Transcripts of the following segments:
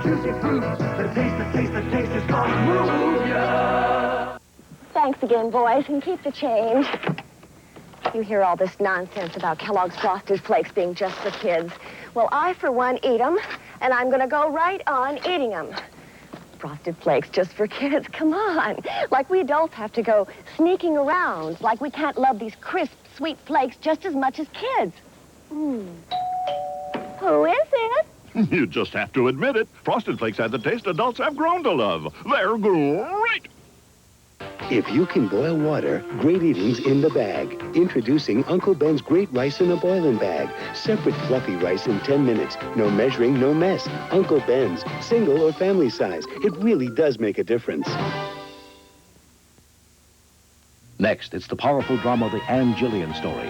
juicy fruits. The taste is gonna move ya. Thanks again, boys, and keep the change. You hear all this nonsense about Kellogg's Frosted Flakes being just for kids. Well, I, for one, eat them, and I'm going to go right on eating them. Frosted Flakes just for kids, come on. Like we adults have to go sneaking around, like we can't love these crisp, sweet flakes just as much as kids. Who is it? You just have to admit it. Frosted Flakes have the taste adults have grown to love. They're great. If you can boil water, great eating's in the bag. Introducing Uncle Ben's Great Rice in a Boiling Bag. Separate fluffy rice in 10 minutes. No measuring, no mess. Uncle Ben's, single or family size. It really does make a difference. Next, it's the powerful drama, The Ann Jillian Story.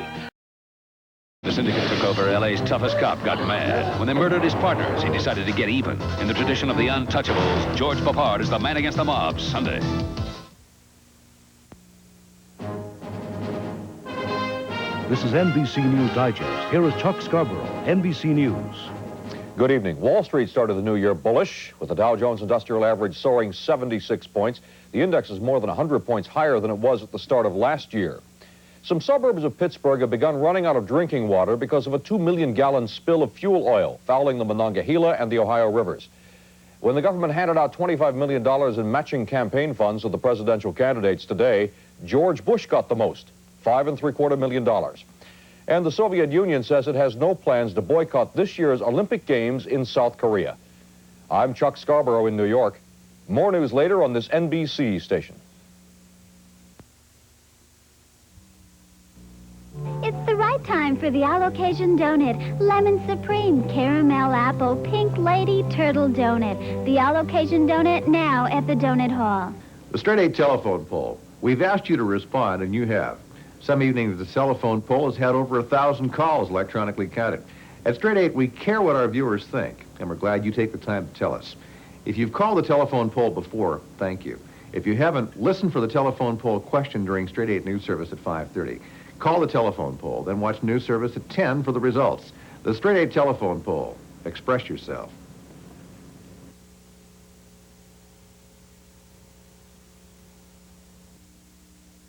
The syndicate took over. LA's toughest cop got mad. When they murdered his partners, he decided to get even. In the tradition of the Untouchables, George Papard is the man against the mob, Sunday. This is NBC News Digest. Here is Chuck Scarborough, NBC News. Good evening. Wall Street started the new year bullish, with the Dow Jones Industrial Average soaring 76 points. The index is more than 100 points higher than it was at the start of last year. Some suburbs of Pittsburgh have begun running out of drinking water because of a 2 million-gallon spill of fuel oil fouling the Monongahela and the Ohio rivers. When the government handed out $25 million in matching campaign funds to the presidential candidates today, George Bush got the most. $5.75 million. And the Soviet Union says it has no plans to boycott this year's Olympic Games in South Korea. I'm Chuck Scarborough in New York. More news later on this NBC station. It's the right time for the all-occasion donut. Lemon Supreme, Caramel Apple, Pink Lady, Turtle Donut. The all-occasion donut now at the Donut Hall. The Straight 8 telephone poll. We've asked you to respond, and you have. Some evenings, the telephone poll has had over 1,000 calls electronically counted. At Straight 8, we care what our viewers think, and we're glad you take the time to tell us. If you've called the telephone poll before, thank you. If you haven't, listen for the telephone poll question during Straight 8 News Service at 5:30. Call the telephone poll, then watch News Service at 10 for the results. The Straight 8 telephone poll. Express yourself.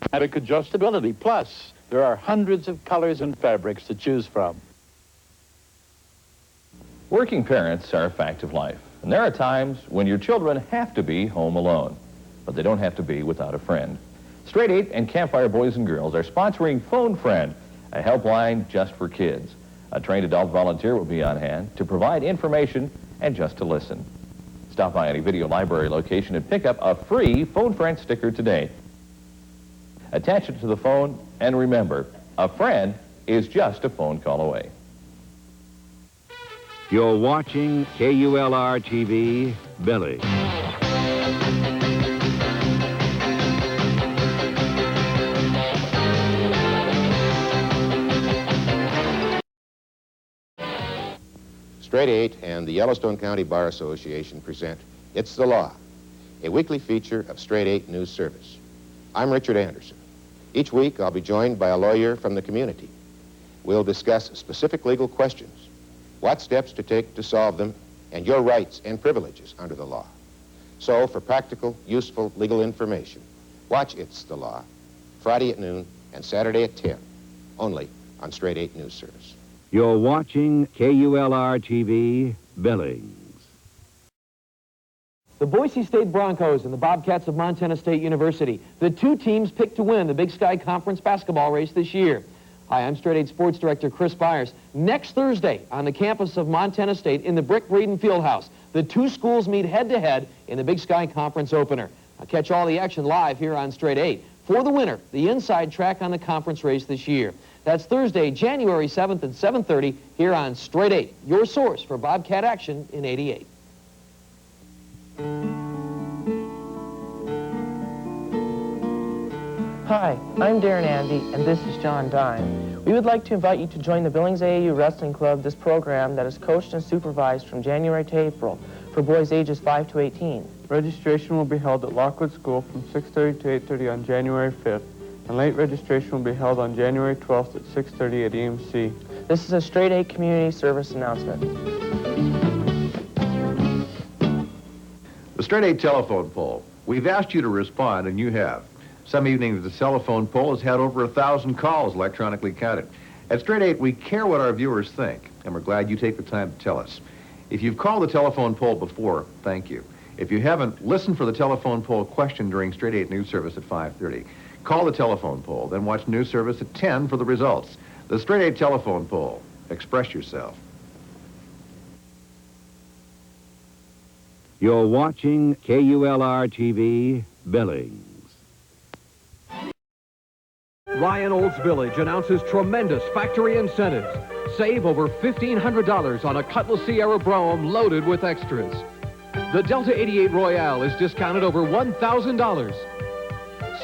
Craftmatic adjustability. Plus, there are hundreds of colors and fabrics to choose from. Working parents are a fact of life, and there are times when your children have to be home alone, but they don't have to be without a friend. Straight 8 and Campfire Boys and Girls are sponsoring Phonefriend, a helpline just for kids. A trained adult volunteer will be on hand to provide information and just to listen. Stop by any video library location and pick up a free Phonefriend sticker today. Attach it to the phone, and remember, a friend is just a phone call away. You're watching KULR TV, Billings. Straight 8 and the Yellowstone County Bar Association present It's the Law, a weekly feature of Straight 8 News Service. I'm Richard Anderson. Each week, I'll be joined by a lawyer from the community. We'll discuss specific legal questions, what steps to take to solve them, and your rights and privileges under the law. So, for practical, useful legal information, watch It's the Law, Friday at noon and Saturday at 10, only on Straight 8 News Service. You're watching KULR TV, Billings. The Boise State Broncos and the Bobcats of Montana State University, the two teams picked to win the Big Sky Conference basketball race this year. Hi, I'm Straight 8 Sports Director Chris Byers. Next Thursday on the campus of Montana State in the Brick Breeden Fieldhouse, the two schools meet head-to-head in the Big Sky Conference opener. I'll catch all the action live here on Straight 8. For the winner, the inside track on the conference race this year. That's Thursday, January 7th at 7:30 here on Straight 8, your source for Bobcat action in '88. Hi, I'm Darren Andy, and this is John Dine. We would like to invite you to join the Billings AAU Wrestling Club, this program that is coached and supervised from January to April for boys ages 5 to 18. Registration will be held at Lockwood School from 6:30 to 8:30 on January 5th, and late registration will be held on January 12th at 6:30 at EMC. This is a Straight 8 community service announcement. The Straight 8 telephone poll. We've asked you to respond, and you have. Some evenings, the telephone poll has had over 1,000 calls electronically counted. At Straight 8, we care what our viewers think, and we're glad you take the time to tell us. If you've called the telephone poll before, thank you. If you haven't, listen for the telephone poll question during Straight 8 News Service at 5:30. Call the telephone poll, then watch News Service at 10 for the results. The Straight 8 telephone poll. Express yourself. You're watching KULR TV, Billings. Ryan Olds Village announces tremendous factory incentives. Save over $1,500 on a Cutlass Sierra Brougham loaded with extras. The Delta 88 Royale is discounted over $1,000.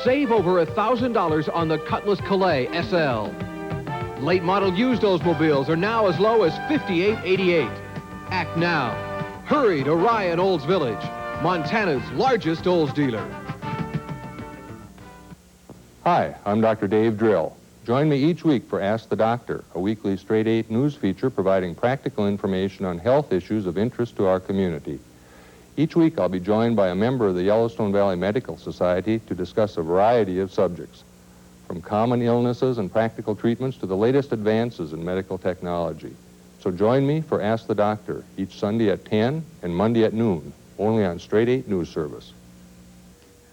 Save over $1,000 on the Cutlass Calais SL. Late model used Oldsmobiles are now as low as $58.88. Act now. Hurry to Ryan Olds Village, Montana's largest Olds dealer. Hi, I'm Dr. Dave Drill. Join me each week for Ask the Doctor, a weekly Straight 8 news feature providing practical information on health issues of interest to our community. Each week I'll be joined by a member of the Yellowstone Valley Medical Society to discuss a variety of subjects, from common illnesses and practical treatments to the latest advances in medical technology. So join me for Ask the Doctor each Sunday at 10 and Monday at noon, only on Straight 8 News Service.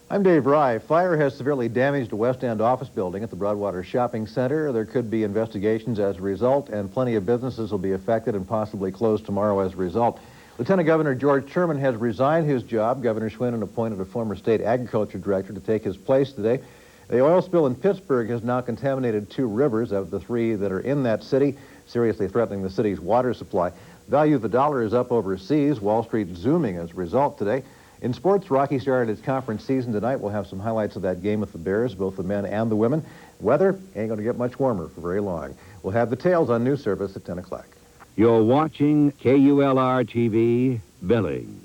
I'm Dave Rye. Fire has severely damaged a West End office building at the Broadwater Shopping Center. There could be investigations as a result, and plenty of businesses will be affected and possibly closed tomorrow as a result. Lieutenant Governor George Sherman has resigned his job. Governor Schwinn appointed a former state agriculture director to take his place today. The oil spill in Pittsburgh has now contaminated 2 rivers out of the 3 that are in that city, seriously threatening the city's water supply. The value of the dollar is up overseas. Wall Street zooming as a result today. In sports, Rocky started its conference season tonight. We'll have some highlights of that game with the Bears, both the men and the women. Weather ain't going to get much warmer for very long. We'll have details on News Service at 10 o'clock. You're watching KULR TV, Billings.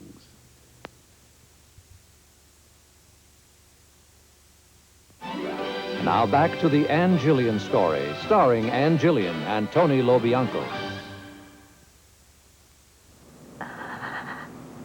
Now back to the Ann Jillian Story, starring Ann Jillian and Tony Lobianco.